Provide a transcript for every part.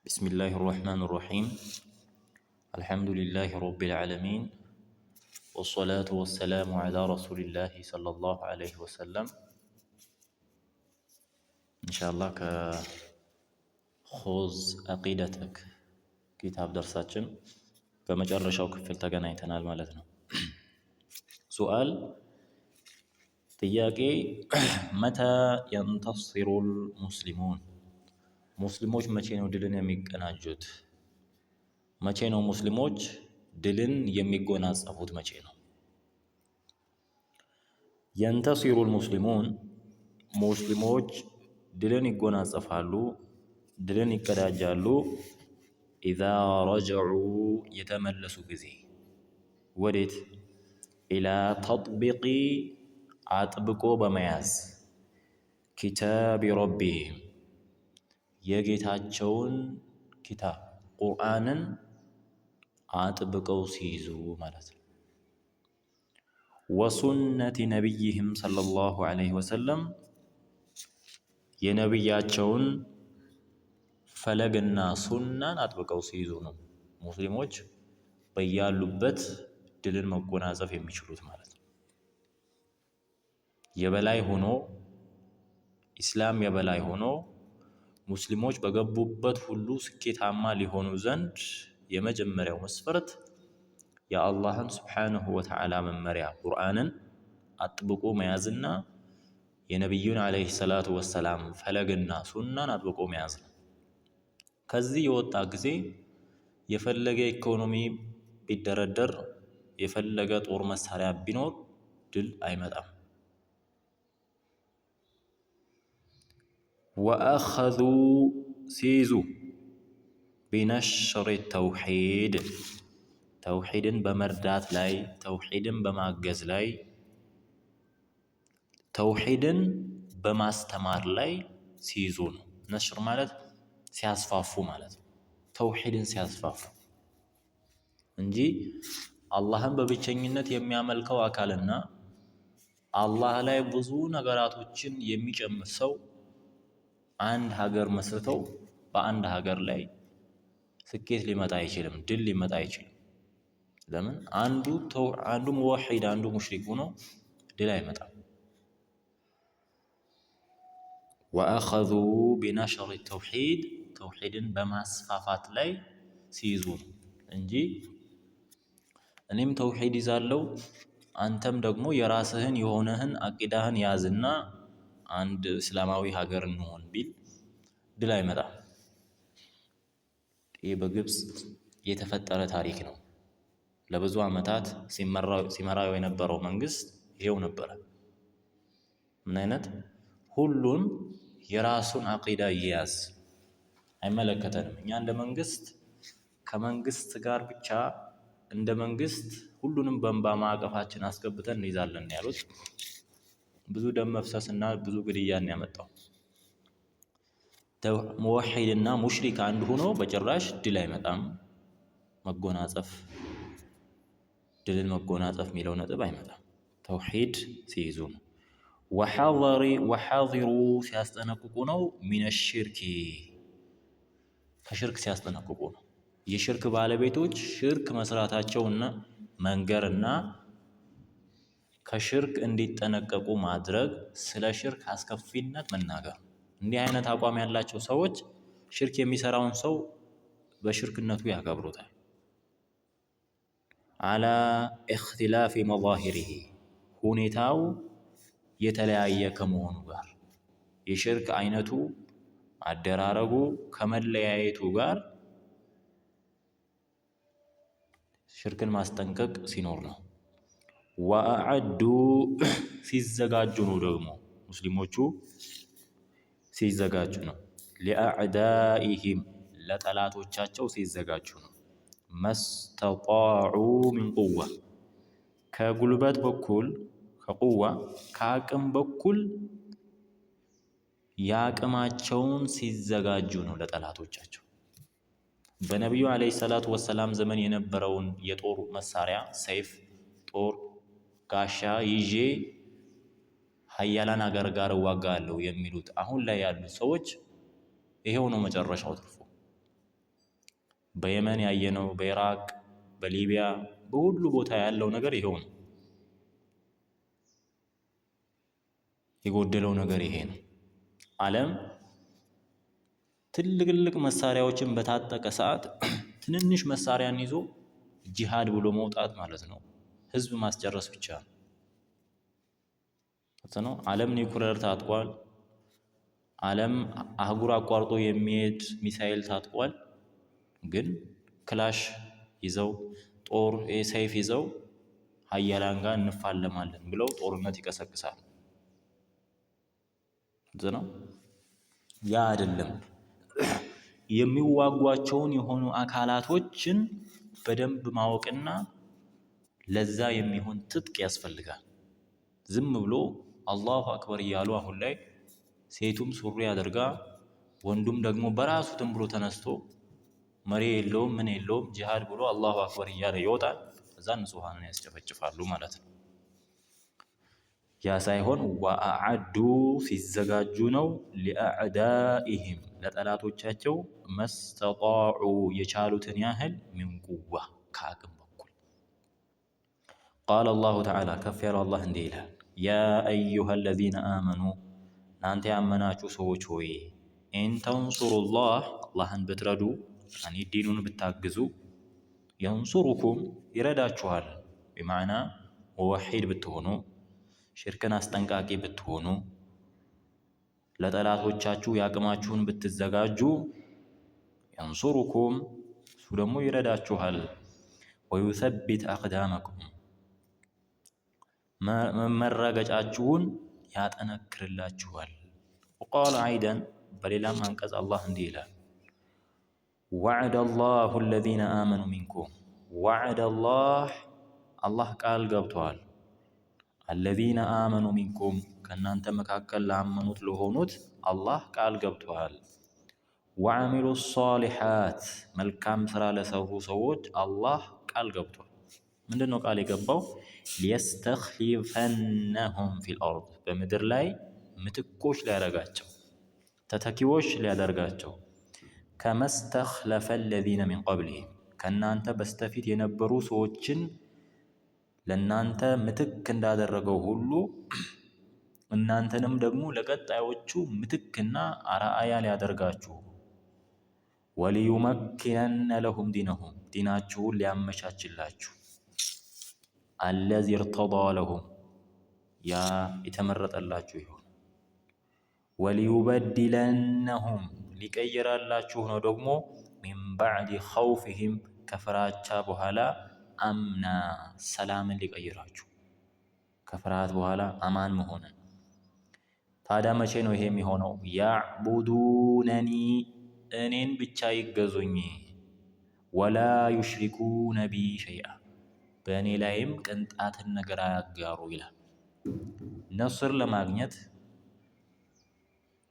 بسم الله الرحمن الرحيم. الحمد لله رب العالمين، والصلاة والسلام على رسول الله صلى الله عليه وسلم. إن شاء الله كخوز عقيدتك كتاب درساتنا كما جرشوا كفل تغنيتنا المالتنا. سؤال تياقي متى ينتصر المسلمون؟ ሙስሊሞች መቼ ነው ድልን የሚቀናጁት? መቼ ነው ሙስሊሞች ድልን የሚጎናጸፉት? መቼ ነው? ينتصر المسلمون ሙስሊሞች ድልን ይጎናጸፋሉ፣ ድልን ይቀዳጃሉ إذا رجعوا የተመለሱ ጊዜ ወዴት? إلى تطبيق አጥብቆ በመያዝ كتاب ربهم የጌታቸውን ኪታብ ቁርአንን አጥብቀው ሲይዙ ማለት ነው። ወሱነቲ ነቢይህም ሰለላሁ ዐለይሂ ወሰለም የነቢያቸውን ፈለግና ሱናን አጥብቀው ሲይዙ ነው ሙስሊሞች በያሉበት ድልን መጎናጸፍ የሚችሉት ማለት ነው። የበላይ ሆኖ ኢስላም የበላይ ሆኖ ሙስሊሞች በገቡበት ሁሉ ስኬታማ ሊሆኑ ዘንድ የመጀመሪያው መስፈርት የአላህን ሱብሓነሁ ወተዓላ መመሪያ ቁርአንን አጥብቆ መያዝና የነቢዩን ዐለይሂ ሰላቱ ወሰላም ፈለግና ሱናን አጥብቆ መያዝ ነው። ከዚህ የወጣ ጊዜ የፈለገ ኢኮኖሚ ቢደረደር የፈለገ ጦር መሳሪያ ቢኖር ድል አይመጣም። ወአኸዙ ሲይዙ ቢነሽሪ ተውሒድ ተውሒድን በመርዳት ላይ ተውሒድን በማገዝ ላይ ተውሒድን በማስተማር ላይ ሲይዙ ነው። ነሽር ማለት ሲያስፋፉ ማለት ነው። ተውሒድን ሲያስፋፉ እንጂ አላህን በብቸኝነት የሚያመልከው አካልና አላህ ላይ ብዙ ነገራቶችን የሚጨምር ሰው አንድ ሀገር መስርተው በአንድ ሀገር ላይ ስኬት ሊመጣ አይችልም፣ ድል ሊመጣ አይችልም። ለምን? አንዱ ሙወሒድ አንዱ ሙሽሪክ ሆኖ ድል አይመጣም። ወአኸዙ ቢነሽሪ ተውሒድ ተውሒድን በማስፋፋት ላይ ሲይዙ እንጂ እኔም ተውሒድ ይዛለው አንተም ደግሞ የራስህን የሆነህን አቂዳህን ያዝና አንድ እስላማዊ ሀገር እንሆን ቢል ድል አይመጣም። ይህ በግብፅ የተፈጠረ ታሪክ ነው። ለብዙ ዓመታት ሲመራው የነበረው መንግስት ይሄው ነበረ። ምን አይነት ሁሉን የራሱን አቂዳ ይያዝ አይመለከተንም። እኛ እንደ መንግስት ከመንግስት ጋር ብቻ እንደ መንግስት ሁሉንም በእንባ ማዕቀፋችን አስገብተን እንይዛለን ያሉት ብዙ ደም መፍሰስና ብዙ ግድያን ያመጣው። ሙወሒድና ሙሽሪክ አንድ ሆኖ በጭራሽ ድል አይመጣም። ድልን መጎናጸፍ የሚለው ነጥብ አይመጣም። ተውሒድ ሲይዙ ነው። ወሐዚሩ ሲያስጠነቅቁ ነው። ሚነ ሽርኪ ከሽርክ ሲያስጠነቅቁ ነው። የሽርክ ባለቤቶች ሽርክ መስራታቸውና መንገርና ከሽርክ እንዲጠነቀቁ ማድረግ፣ ስለ ሽርክ አስከፊነት መናገር። እንዲህ አይነት አቋም ያላቸው ሰዎች ሽርክ የሚሰራውን ሰው በሽርክነቱ ያከብሩታል። አላ ኢኽቲላፊ መዛሂሪሂ ሁኔታው የተለያየ ከመሆኑ ጋር የሽርክ አይነቱ አደራረጉ ከመለያየቱ ጋር ሽርክን ማስጠንቀቅ ሲኖር ነው። ወአዐዱ ሲዘጋጁ ነው። ደግሞ ሙስሊሞቹ ሲዘጋጁ ነው። ሊአዕዳኢሂም ለጠላቶቻቸው ሲዘጋጁ ነው። መስተጣዑ ሚን ቁዋ ከጉልበት በኩል ከቁዋ ከአቅም በኩል የአቅማቸውን ሲዘጋጁ ነው ለጠላቶቻቸው። በነቢዩ ዐለይሂ ሰላቱ ወሰላም ዘመን የነበረውን የጦር መሳሪያ ሰይፍ፣ ጦር፣ ጋሻ ይዤ ሀያላን አገር ጋር እዋጋለሁ የሚሉት አሁን ላይ ያሉት ሰዎች ይሄው ነው መጨረሻው ትርፉ። በየመን ያየነው፣ በኢራቅ፣ በሊቢያ በሁሉ ቦታ ያለው ነገር ይሄው ነው። የጎደለው ነገር ይሄ ነው። ዓለም ትልልቅ መሳሪያዎችን በታጠቀ ሰዓት ትንንሽ መሳሪያን ይዞ ጂሃድ ብሎ መውጣት ማለት ነው ህዝብ ማስጨረስ ብቻ ነው። ዓለም ኒውክሌር ታጥቋል። ዓለም አህጉር አቋርጦ የሚሄድ ሚሳኤል ታጥቋል። ግን ክላሽ ይዘው ጦር ሰይፍ ይዘው ሀያላን ጋር እንፋለማለን ብለው ጦርነት ይቀሰቅሳል። ነው ያ አይደለም። የሚዋጓቸውን የሆኑ አካላቶችን በደንብ ማወቅና ለዛ የሚሆን ትጥቅ ያስፈልጋል። ዝም ብሎ አላሁ አክበር እያሉ አሁን ላይ ሴቱም ሱሪ አድርጋ ወንዱም ደግሞ በራሱ ዝም ብሎ ተነስቶ መሪ የለውም ምን የለውም ጂሃድ ብሎ አላሁ አክበር እያለ ይወጣል። እዛ ንጹሃንን ያስጨፈጭፋሉ ማለት ነው። ያ ሳይሆን ወአዐዱ ሲዘጋጁ ነው ሊአዕዳኢሂም ለጠላቶቻቸው መስተጣዑ የቻሉትን ያህል ሚን ቁዋ ከአቅም በኩል ቃለ አላሁ ተዓላ ከፍ ያለው አላህ እንዲህ ይላል ያ አዩሃ አለዚነ አመኑ እናንተ ያመናችሁ ሰዎች ሆይ ኢንተንሱሩላህ አላህን ብትረዱ ያኒ ዲኑን ብታግዙ የንሱሩኩም ይረዳችኋል። ቢማዕና ሙወሒድ ብትሆኑ ሽርክን አስጠንቃቂ ብትሆኑ ለጠላቶቻችሁ ያቅማችሁን ብትዘጋጁ የንሱሩኩም እሱ ደግሞ ይረዳችኋል። ወዩሰቢት አቅዳመኩም መረገጫችሁን ያጠነክርላችኋል። ወቃለ አይደን በሌላም አንቀጽ አላህ እንዲህ ይላል ወዐደ አላሁ አለዚነ አመኑ ሚንኩም ወዐደ አላህ ቃል ገብተዋል አለዚነ አመኑ ሚንኩም ከእናንተ መካከል ላመኑት ለሆኑት አላህ ቃል ገብተዋል። ወዐሚሉ ሷሊሓት መልካም ስራ ለሰሩ ሰዎች አላህ ቃል ገብቷል። ምንድን ነው ቃል የገባው? ሊየስተኽሊፈነሁም ፊል አርድ በምድር ላይ ምትኮች ሊያደርጋቸው ተተኪዎች ሊያደርጋቸው ከመስተኽለፈ አለዚነ ሚን ቀብሊሂም ከእናንተ በስተፊት የነበሩ ሰዎችን ለእናንተ ምትክ እንዳደረገው ሁሉ እናንተንም ደግሞ ለቀጣዮቹ ምትክና አርአያ ሊያደርጋችሁ ወሊዩመኪነነ ለሁም ዲነሁም ዲናችሁን ሊያመቻችላችሁ አለዚ እርተዳ ለሁም ያ የተመረጠላችሁ ይሆን ወሊዩበድለነሁም ሊቀይራላችሁ ነው ደግሞ ሚን ባዕድ ኸውፊሂም ከፍራቻ በኋላ አምና ሰላምን ሊቀይራችሁ ከፍርሃት በኋላ አማን መሆንን። ታዲያ መቼ ነው ይሄ የሚሆነው? ያዕቡዱነኒ እኔን ብቻ ይገዙኝ ወላ ዩሽሪኩነ ቢ ሸይአ በእኔ ላይም ቅንጣትን ነገር አያጋሩ ይላል። ነስር ለማግኘት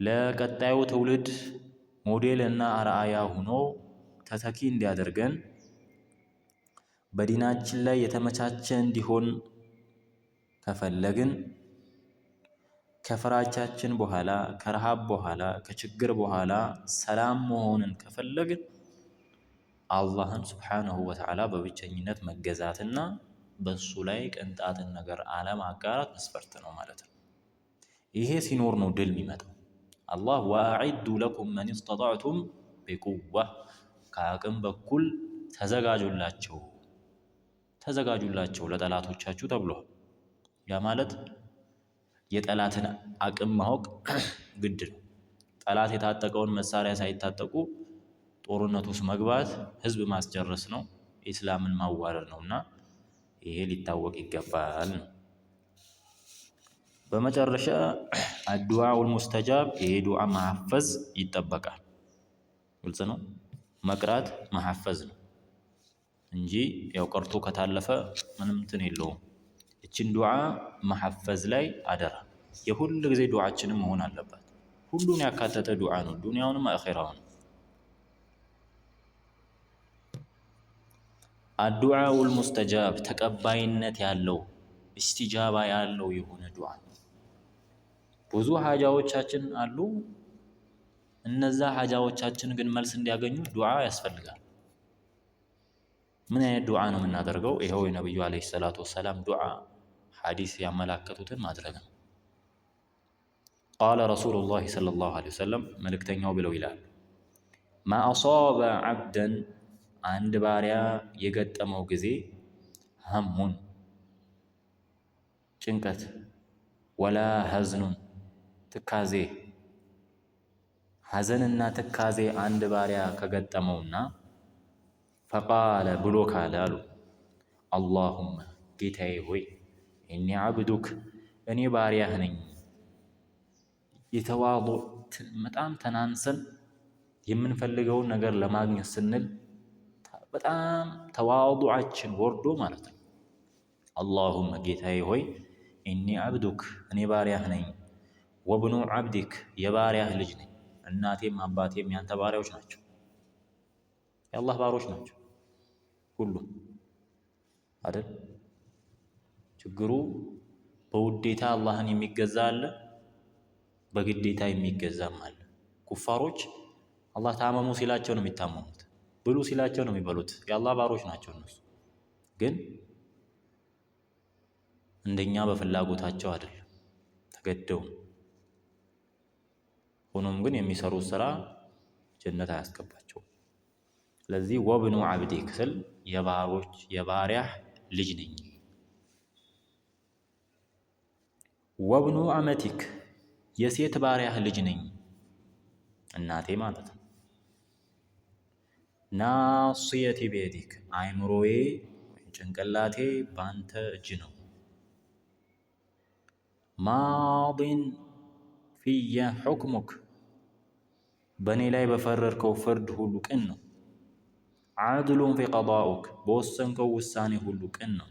ለቀጣዩ ትውልድ ሞዴል እና አርአያ ሆኖ ተተኪ እንዲያደርገን በዲናችን ላይ የተመቻቸ እንዲሆን ከፈለግን ከፍራቻችን በኋላ ከረሃብ በኋላ ከችግር በኋላ ሰላም መሆንን ከፈለግን አላህን ሱብሓነሁ ወተዓላ በብቸኝነት መገዛትና በሱ ላይ ቅንጣትን ነገር አለማጋራት መስፈርት ነው ማለት ነው። ይሄ ሲኖር ነው ድል የሚመጣው። አላህ ወአዒዱ ለኩም መን ስተጣዕቱም ቢቁዋ ከአቅም በኩል ተዘጋጁላቸው ለጠላቶቻችሁ ተብሏል። ያ ማለት የጠላትን አቅም ማወቅ ግድ ነው። ጠላት የታጠቀውን መሳሪያ ሳይታጠቁ ጦርነት ውስጥ መግባት ህዝብ ማስጨረስ ነው፣ ኢስላምን ማዋረድ ነውና ይሄ ሊታወቅ ይገባል ነው። በመጨረሻ አዱዓኡል ሙስተጃብ ይሄ ዱዓ ማሐፈዝ ይጠበቃል። ግልጽ ነው። መቅራት ማሐፈዝ ነው እንጂ ያው ቀርቶ ከታለፈ ምንም እንትን የለውም። እችን ዱዓ ማሐፈዝ ላይ አደራ የሁል ጊዜ ዱዓችንም መሆን አለባት። ሁሉን ያካተተ ዱዓ ነው፣ ዱንያውንም አኺራውንም። አዱዓኡል ሙስተጃብ ተቀባይነት ያለው እስቲጃባ ያለው የሆነ ዱዓ። ብዙ ሀጃዎቻችን አሉ። እነዛ ሀጃዎቻችን ግን መልስ እንዲያገኙ ዱዓ ያስፈልጋል። ምን አይነት ዱዓ ነው የምናደርገው? ይኸው የነቢዩ ዓለይሂ ሰላቱ ወሰላም ዱዓ ሐዲስ ያመላከቱትን ማድረግ ነው። ቃለ ረሱሉላሂ ሰለላሁ ዐለይሂ ወሰለም መልእክተኛው ብለው ይላል፣ ማ አሷበ ዐብደን አንድ ባሪያ የገጠመው ጊዜ ሀሙን ጭንቀት፣ ወላ ሀዝኑን ትካዜ፣ ሐዘንና ትካዜ አንድ ባሪያ ከገጠመውና ፈቃለ ብሎ ካለ አሉ አላሁመ ጌታዬ ሆይ እኒ ዓብዱክ እኔ ባሪያህ ነኝ። የተዋضዕ በጣም ተናንሰን የምንፈልገውን ነገር ለማግኘት ስንል በጣም ተዋضዓችን ወርዶ ማለት ነው። አላሁመ ጌታዬ ሆይ እኒ ዓብዱክ እኔ ባሪያህ ነኝ። ወብኑ ዓብዲክ የባሪያህ ልጅ ነኝ። እናቴም አባቴም ያንተ ባሪያዎች ናቸው፣ የአላህ ባሮች ናቸው ሁሉም አይደል? ችግሩ በውዴታ አላህን የሚገዛ አለ፣ በግዴታ የሚገዛም አለ። ኩፋሮች አላህ ታመሙ ሲላቸው ነው የሚታመሙት፣ ብሉ ሲላቸው ነው የሚበሉት። የአላህ ባሮች ናቸው እነሱ። ግን እንደኛ በፍላጎታቸው አይደለም፣ ተገደው። ሆኖም ግን የሚሰሩት ስራ ጀነት አያስገባቸውም። ስለዚህ ወብኑ ዓብዲክ ስል የባሪያህ ልጅ ነኝ። ወብኑ አመቲክ የሴት ባሪያህ ልጅ ነኝ፣ እናቴ ማለት ነው። ናስየቲ ቢየዲክ አይምሮዬ ጭንቅላቴ ባንተ እጅ ነው። ማዲን ፊየ ሑክሙክ በእኔ ላይ በፈረድከው ፍርድ ሁሉ ቅን ነው። ዓድሉን ፊ ቀዳኡክ በወሰንከው ውሳኔ ሁሉ ቅን ነው።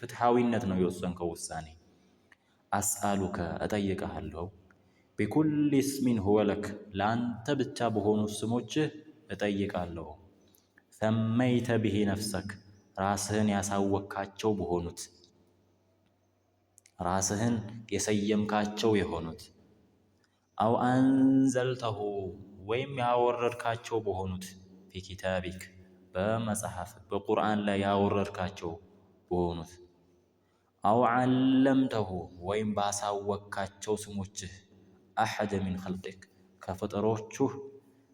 ፍትሃዊነት ነው የወሰንከው ውሳኔ። አስአሉከ እጠይቀሃለሁ ቢኩል እስሚን ሁወ ለክ ለአንተ ብቻ በሆኑ ስሞችህ እጠይቃለሁ። ሰመይተ ብሂ ነፍሰክ ራስህን ያሳወካቸው በሆኑት ራስህን የሰየምካቸው የሆኑት አው አንዘልተሁ ወይም ያወረድካቸው በሆኑት ፊ ኪታቢክ በመጽሐፍ በቁርአን ላይ ያወረድካቸው በሆኑት አው ዓለምተሁ ወይም ባሳወካቸው ስሞችህ አሐደ ሚን ኸልቂክ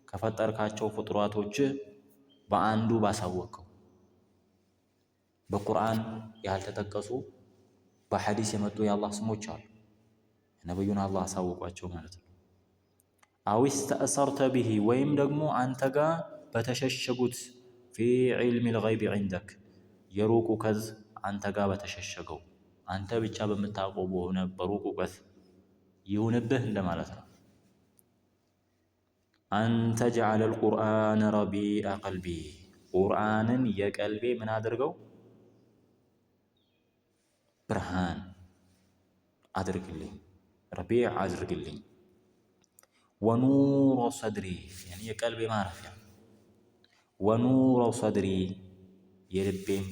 ከፈጠርካቸው ፍጡራቶችህ በአንዱ ባሳወከው። በቁርአን ያልተጠቀሱ በሐዲስ የመጡ የአላህ ስሞች አሉ። ነብዩን አላህ አሳወቋቸው ማለት ነው። አው ኢስተእሰርተ ቢሂ ወይም ደግሞ አንተ ጋር በተሸሸጉት ፊ ዒልሚል ገይቢ ዒንደክ የሩቅ እውቀት አንተ ጋር በተሸሸገው አንተ ብቻ በምታውቀው በሆነ በሩቅ እውቀት ይሁንብህ እንደማለት ነው። አንተ ጀዐለል ቁርአነ ረቢአ ቀልቢ ቁርአንን የቀልቤ ምን አድርገው ብርሃን አድርግልኝ፣ ረቢዕ አድርግልኝ። ወኑረ ሰድሪ የቀልቤ ማረፊያ፣ ወኑረ ሰድሪ የልቤም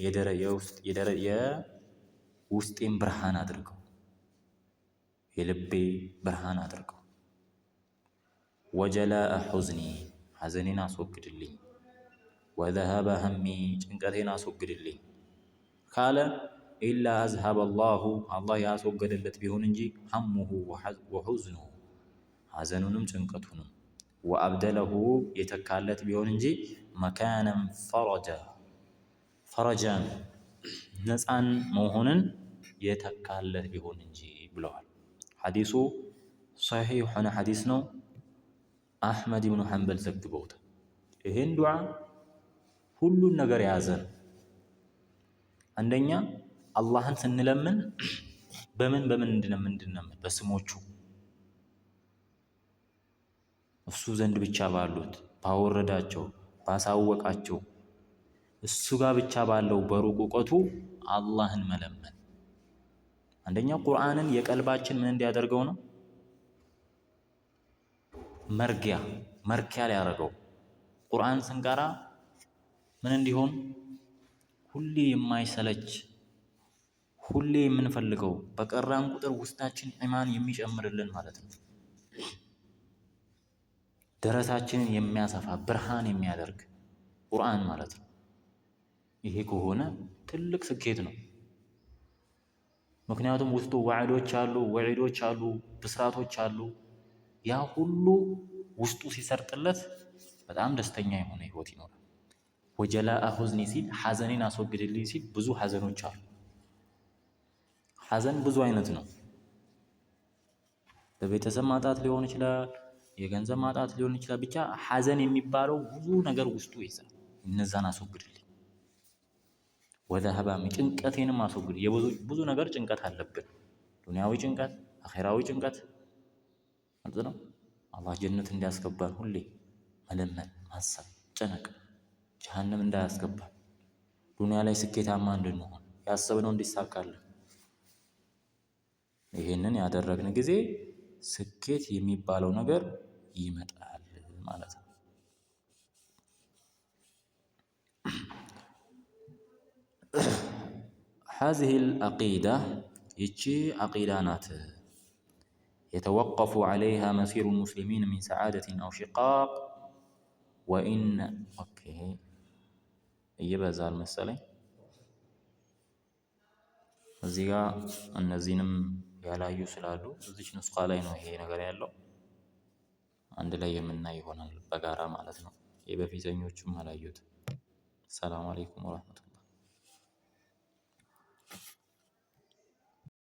የውስጤም ብርሃን አድርገው፣ የልቤ ብርሃን አድርገው። ወጀላአ ሑዝኒ ሐዘኔን አስወግድልኝ፣ ወዘሀበ ሀሚ ጭንቀቴን አስወግድልኝ ካለ ኢላ አዝሀበ አላሁ አላህ ያስወገደለት ቢሆን እንጂ ሀሙሁ ወሑዝኑሁ ሐዘኑንም ጭንቀቱንም ወአብደለሁ የተካለት ቢሆን እንጂ መካነን ፈረጃን ነፃን መሆንን የተካለት ቢሆን እንጂ ብለዋል። ሐዲሱ ሰሒሕ የሆነ ሐዲስ ነው። አሕመድ ብኑ ሐንበል ዘግበውታል። ይህን ዱዓ ሁሉን ነገር የያዘ ነው። አንደኛ አላህን ስንለምን በምን እንድንለምን በስሞቹ እሱ ዘንድ ብቻ ባሉት ባወረዳቸው ባሳወቃቸው እሱ ጋር ብቻ ባለው በሩቅ እውቀቱ አላህን መለመን። አንደኛ ቁርአንን የቀልባችን ምን እንዲያደርገው ነው? መርኪያ ሊያደርገው። ቁርአን ስንቀራ ምን እንዲሆን? ሁሌ የማይሰለች ሁሌ የምንፈልገው በቀራን ቁጥር ውስጣችን ኢማን የሚጨምርልን ማለት ነው። ደረሳችንን የሚያሰፋ ብርሃን የሚያደርግ ቁርአን ማለት ነው። ይሄ ከሆነ ትልቅ ስኬት ነው። ምክንያቱም ውስጡ ዋዕዶች አሉ፣ ወዒዶች አሉ፣ ብስራቶች አሉ። ያ ሁሉ ውስጡ ሲሰርጥለት በጣም ደስተኛ የሆነ ህይወት ይኖራል። ወጀላአ ሁዝኒ ሲል ሐዘኔን አስወግድልኝ ሲል ብዙ ሐዘኖች አሉ። ሐዘን ብዙ አይነት ነው። በቤተሰብ ማጣት ሊሆን ይችላል፣ የገንዘብ ማጣት ሊሆን ይችላል። ብቻ ሐዘን የሚባለው ብዙ ነገር ውስጡ ይይዛል። እነዛን አስወግድልኝ። ወዘሀባሚ ጭንቀቴንም አስወግድ። ብዙ ነገር ጭንቀት አለብን። ዱንያዊ ጭንቀት፣ አኼራዊ ጭንቀት ማለት ነው። አላህ ጀነት እንዲያስገባን ሁሌ መለመን፣ ማሰብ፣ ጨነቅ። ጀሃነም እንዳያስገባን፣ ዱንያ ላይ ስኬታማ እንድንሆን፣ ያሰብነው እንዲሳካልን። ይሄንን ያደረግን ጊዜ ስኬት የሚባለው ነገር ይመጣል ማለት ነው። هذه العقيدة يجي عقيدة نات يتوقف عليها مسير المسلمين من سعادة أو شقاق وإن يبزال مسألة እዚጋ እነዚህንም ያላዩ ስላሉ እዚች ንስኻ ላይ ነው ይሄ ነገር ያለው። አንድ ላይ የምናይ ይሆናል በጋራ ማለት ነው። የበፊተኞቹም አላዩት። ሰላም አለይኩም ወራህመቱላህ